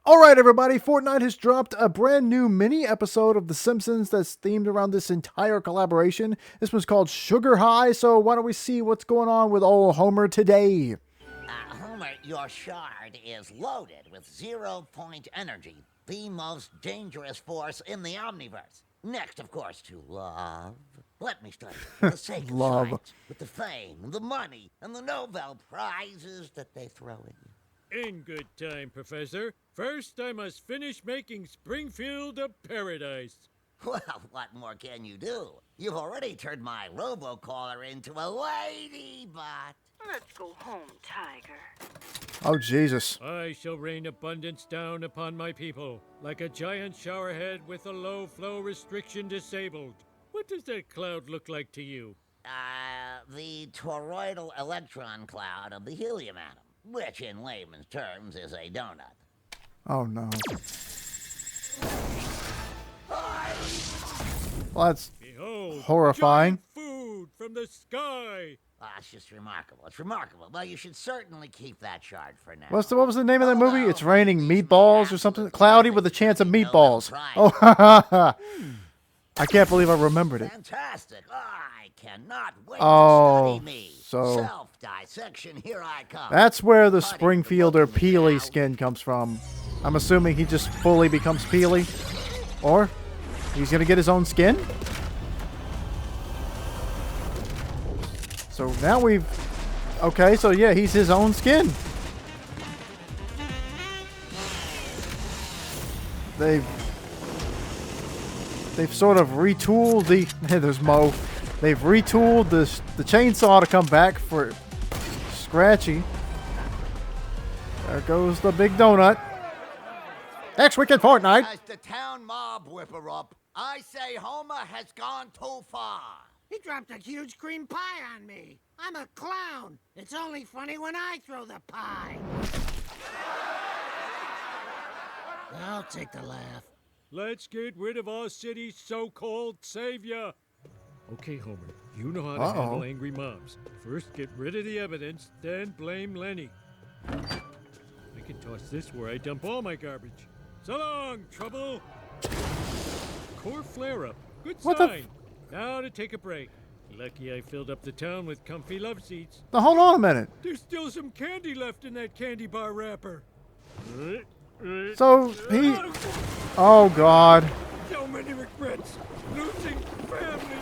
Alright everybody, Fortnite has dropped a brand new mini episode of The Simpsons that's themed around this entire collaboration. This one's called Sugar High, so why don't we see what's going on with old Homer today? Homer, your shard is loaded with zero-point energy, the most dangerous force in the Omniverse. Next, of course, to love. Let me start with the sake of Love. science, with the fame, the money, and the Nobel Prizes that they throw at you. In good time, Professor. First, I must finish making Springfield a paradise. Well, what more can you do? You've already turned my robocaller into a ladybot. Let's go home, Tiger. Oh Jesus. I shall rain abundance down upon my people, like a giant showerhead with a low flow restriction disabled. What does that cloud look like to you? The toroidal electron cloud of the helium atom, which in layman's terms is a donut. Oh no. Well, that's Behold, horrifying. giant food from the sky. It's just remarkable. It's remarkable. Well, you should certainly keep that shard for now. What was the name of that movie? It's raining meatballs or something? Cloudy with a chance of meatballs. Oh, I can't believe I remembered it. Fantastic. I cannot wait Oh, to study me. so- Self-dissection, here I come. That's where the Springfield or Peely skin comes from. I'm assuming he just fully becomes Peely. Or he's gonna get his own skin? So now we've... Okay, so yeah, he's his own skin. They've sort of retooled the... There's Mo. They've retooled the chainsaw to come back for Scratchy. There goes the big donut. Next week in Fortnite. As the town mob whipper-up, I say Homer has gone too far. He dropped a huge cream pie on me. I'm a clown. It's only funny when I throw the pie. I'll take the laugh. Let's get rid of our city's so-called savior. Okay, Homer, you know how to handle angry mobs. First, get rid of the evidence, then blame Lenny. I can toss this where I dump all my garbage. So long, trouble! Core flare-up. Good What the sign. Now to take a break. Lucky I filled up the town with comfy love seats. Now hold on a minute. There's still some candy left in that candy bar wrapper. So he... Oh God. So many regrets. Losing family.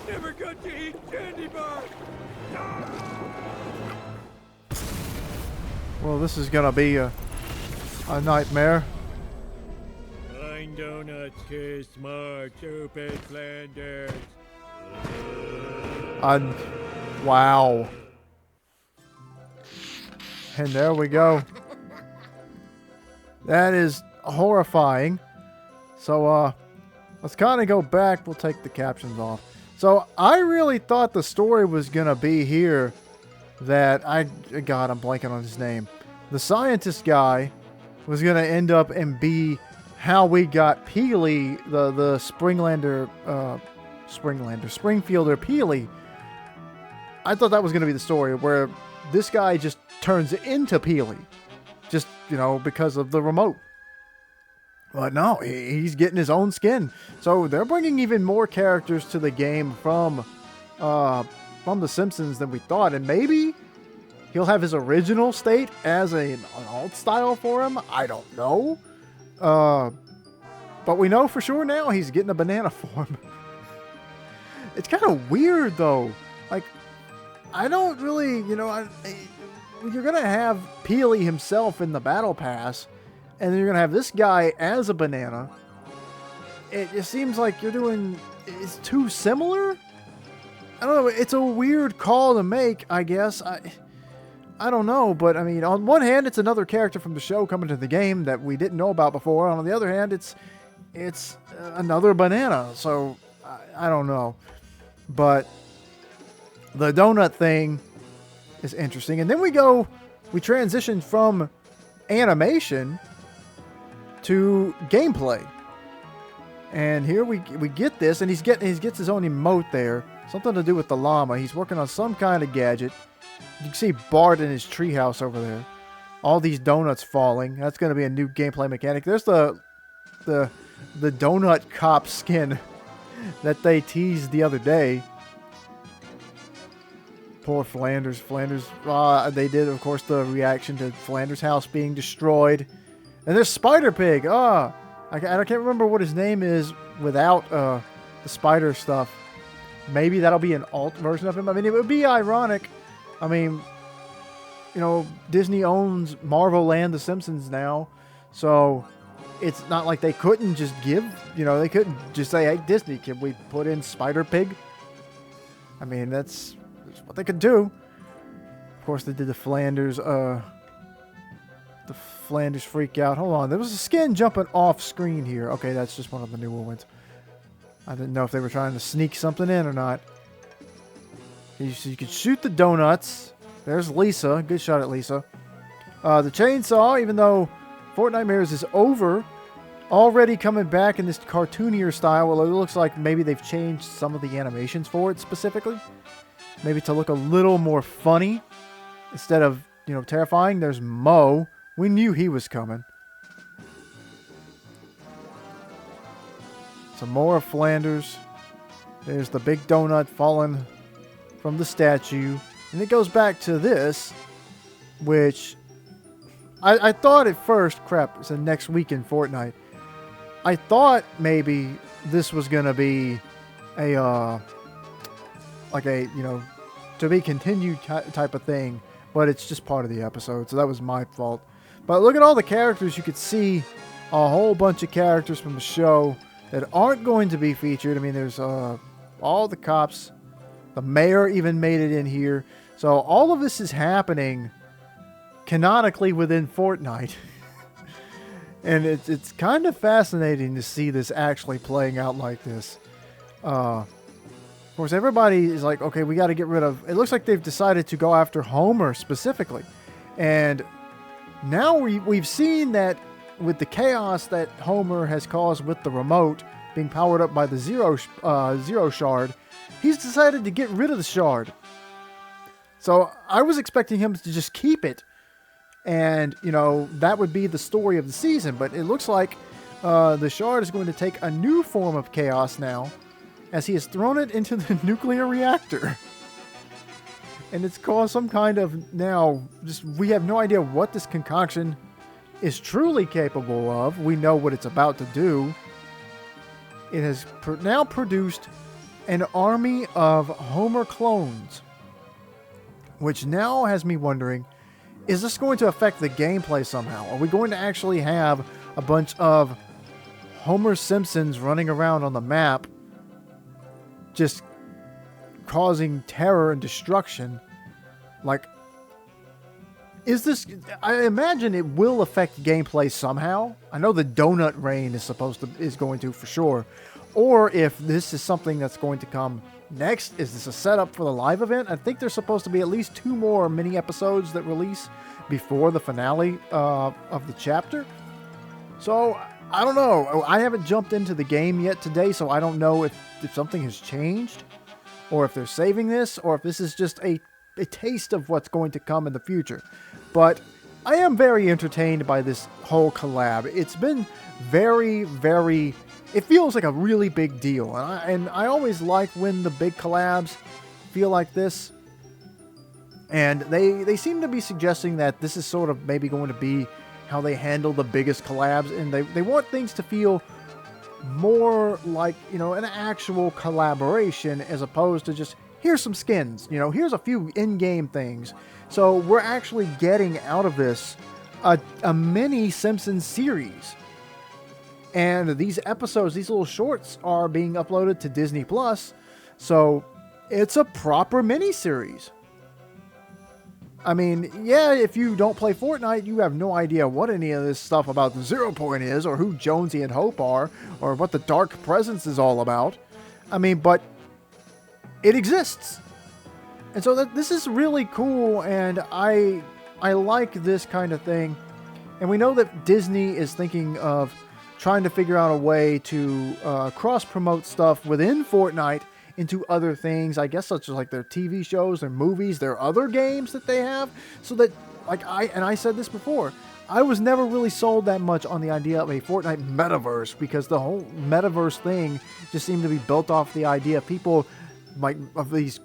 Never got to eat candy bar. Well, this is gonna be a nightmare. Fine donuts, kiss smart, stupid Flanders. Wow. And there we go. That is horrifying. So, let's kind of go back. We'll take the captions off. So, I really thought the story was going to be here that God, I'm blanking on his name. The scientist guy was going to end up and be how we got Peely, the Springfielder Peely. I thought that was going to be the story where this guy just turns into Peely. Just, because of the remote. But no, he's getting his own skin. So they're bringing even more characters to the game from The Simpsons than we thought. And maybe he'll have his original state as an alt style for him. I don't know. But we know for sure now he's getting a banana form. It's kind of weird, though. Like, I don't really, you're going to have Peely himself in the Battle Pass, and then you're going to have this guy as a banana. It just seems like it's too similar? I don't know. It's a weird call to make, I guess. I don't know, but I mean, on one hand, it's another character from the show coming to the game that we didn't know about before. On the other hand, it's another banana. So I don't know, but the donut thing is interesting. And then we transition from animation to gameplay, and here we get this, and he gets his own emote there, something to do with the llama. He's working on some kind of gadget. You can see Bart in his treehouse over there. all these donuts falling. That's going to be a new gameplay mechanic. There's the donut cop skin that they teased the other day. Poor Flanders. They did, of course, the reaction to Flanders' house being destroyed. And there's Spider Pig. I can't remember what his name is without the spider stuff. Maybe that'll be an alt version of him. I mean, it would be ironic. I mean, you know, Disney owns Marvel and The Simpsons now. So it's not like they couldn't just give, they couldn't just say, hey, Disney, can we put in Spider Pig? I mean, that's what they could do. Of course, they did the Flanders freak out. Hold on. There was a skin jumping off screen here. Okay, that's just one of the newer ones. I didn't know if they were trying to sneak something in or not. You could shoot the donuts. There's Lisa. Good shot at Lisa. The chainsaw, even though Fortnite is over, already coming back in this cartoonier style. Well, it looks like maybe they've changed some of the animations for it specifically. Maybe to look a little more funny instead of, terrifying. There's Mo. We knew he was coming. Some more Flanders. There's the big donut falling from the statue. And it goes back to this, which I thought at first, crap, it's the next week in Fortnite. I thought maybe this was going to be to be continued type of thing, but it's just part of the episode, so that was my fault. But look at all the characters. You could see a whole bunch of characters from the show that aren't going to be featured. I mean, there's all the cops. The mayor even made it in here. So all of this is happening canonically within Fortnite. And it's kind of fascinating to see this actually playing out like this. Of course, everybody is like, okay, we got to get rid of... It looks like they've decided to go after Homer specifically. And now we've seen that with the chaos that Homer has caused with the remote being powered up by the Zero Shard, he's decided to get rid of the Shard. So I was expecting him to just keep it. And, that would be the story of the season. But it looks like the Shard is going to take a new form of chaos now, as he has thrown it into the nuclear reactor. And it's caused some kind of, we have no idea what this concoction is truly capable of. We know what it's about to do. It has now produced an army of Homer clones, which now has me wondering, is this going to affect the gameplay somehow? Are we going to actually have a bunch of Homer Simpsons running around on the map, just causing terror and destruction? Like, is this... I imagine it will affect gameplay somehow. I know the donut rain is going to for sure. Or if this is something that's going to come next, is this a setup for the live event? I think there's supposed to be at least 2 more mini episodes that release before the finale of the chapter. So, I don't know. I haven't jumped into the game yet today, so I don't know if something has changed, or if they're saving this, or if this is just a taste of what's going to come in the future. But I am very entertained by this whole collab. It's been very, very... It feels like a really big deal. And I always like when the big collabs feel like this. And they seem to be suggesting that this is sort of maybe going to be how they handle the biggest collabs. And they want things to feel more like, an actual collaboration, as opposed to just, here's some skins, here's a few in-game things. So we're actually getting out of this a mini Simpsons series. And these episodes, these little shorts, are being uploaded to Disney Plus. So it's a proper mini-series. I mean, yeah, if you don't play Fortnite, you have no idea what any of this stuff about the 0 Point is, or who Jonesy and Hope are, or what the Dark Presence is all about. I mean, but it exists. And so this is really cool, and I like this kind of thing. And we know that Disney is thinking of trying to figure out a way to cross-promote stuff within Fortnite into other things, I guess, such as like their TV shows, their movies, their other games that they have, so that I said this before, I was never really sold that much on the idea of a Fortnite metaverse, because the whole metaverse thing just seemed to be built off the idea of people like of these,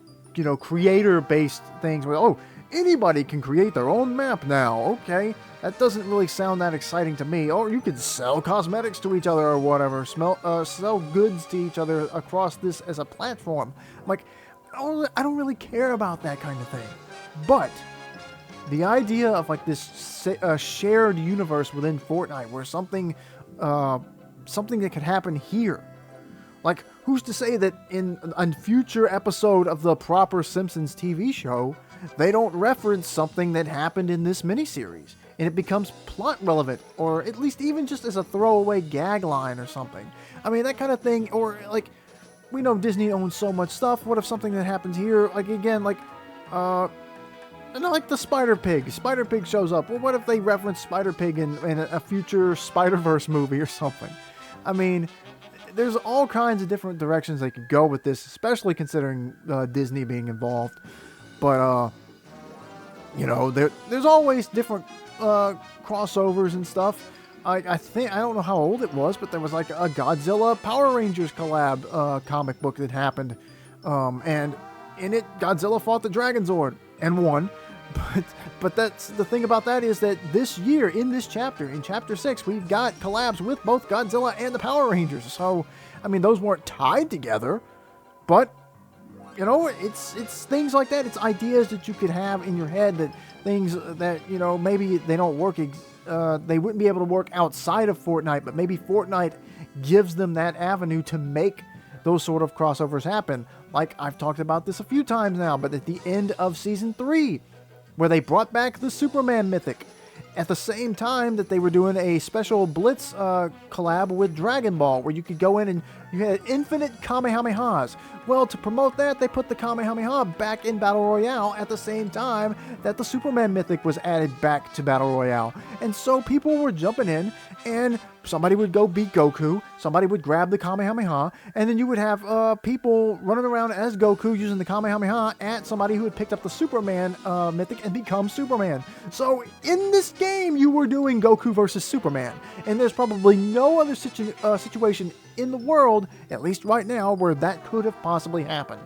creator-based things where, oh, anybody can create their own map now. Okay, that doesn't really sound that exciting to me. Or you could sell cosmetics to each other or whatever, sell goods to each other across this as a platform. Like, I don't really care about that kind of thing. But the idea of like this shared universe within Fortnite, where something that could happen here, like who's to say that in a future episode of the proper Simpsons TV show, they don't reference something that happened in this miniseries, and it becomes plot relevant, or at least even just as a throwaway gag line or something. I mean, that kind of thing. Or like, we know Disney owns so much stuff. What if something that happens here, like again, like the Spider Pig. Spider Pig shows up. Well, what if they reference Spider Pig in a future Spider-Verse movie or something? I mean, there's all kinds of different directions they could go with this, especially considering Disney being involved. But, there's always different crossovers and stuff. I don't know how old it was, but there was like a Godzilla Power Rangers collab comic book that happened. And in it, Godzilla fought the Dragonzord and won. But that's the thing about that, is that this year, in this chapter, in Chapter 6, we've got collabs with both Godzilla and the Power Rangers. So, I mean, those weren't tied together, but, it's things like that. It's ideas that you could have in your head, that things that, maybe they don't work, they wouldn't be able to work outside of Fortnite, but maybe Fortnite gives them that avenue to make those sort of crossovers happen. Like, I've talked about this a few times now, but at the end of Season 3, where they brought back the Superman mythic, at the same time that they were doing a special Blitz collab with Dragon Ball, where you could go in and you had infinite Kamehamehas. Well, to promote that, they put the Kamehameha back in Battle Royale at the same time that the Superman mythic was added back to Battle Royale. And so people were jumping in, and somebody would go beat Goku, somebody would grab the Kamehameha, and then you would have people running around as Goku using the Kamehameha at somebody who had picked up the Superman mythic and become Superman. So in this game, you were doing Goku versus Superman, and there's probably no other situation in the world, at least right now, where that could have possibly happened,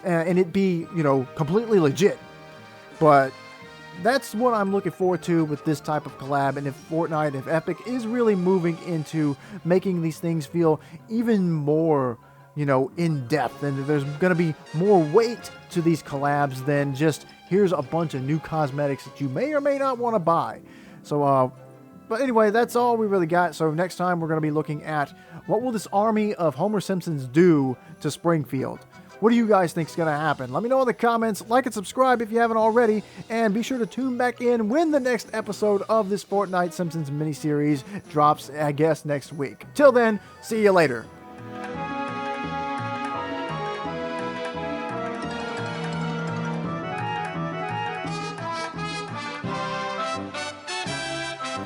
and it'd be, completely legit. But that's what I'm looking forward to with this type of collab. And if Epic is really moving into making these things feel even more, in depth, and there's going to be more weight to these collabs than just here's a bunch of new cosmetics that you may or may not want to buy. So, but anyway, that's all we really got. So next time we're going to be looking at what will this army of Homer Simpsons do to Springfield. What do you guys think is going to happen? Let me know in the comments. Like and subscribe if you haven't already. And be sure to tune back in when the next episode of this Fortnite Simpsons miniseries drops, I guess, next week. Till then, see you later.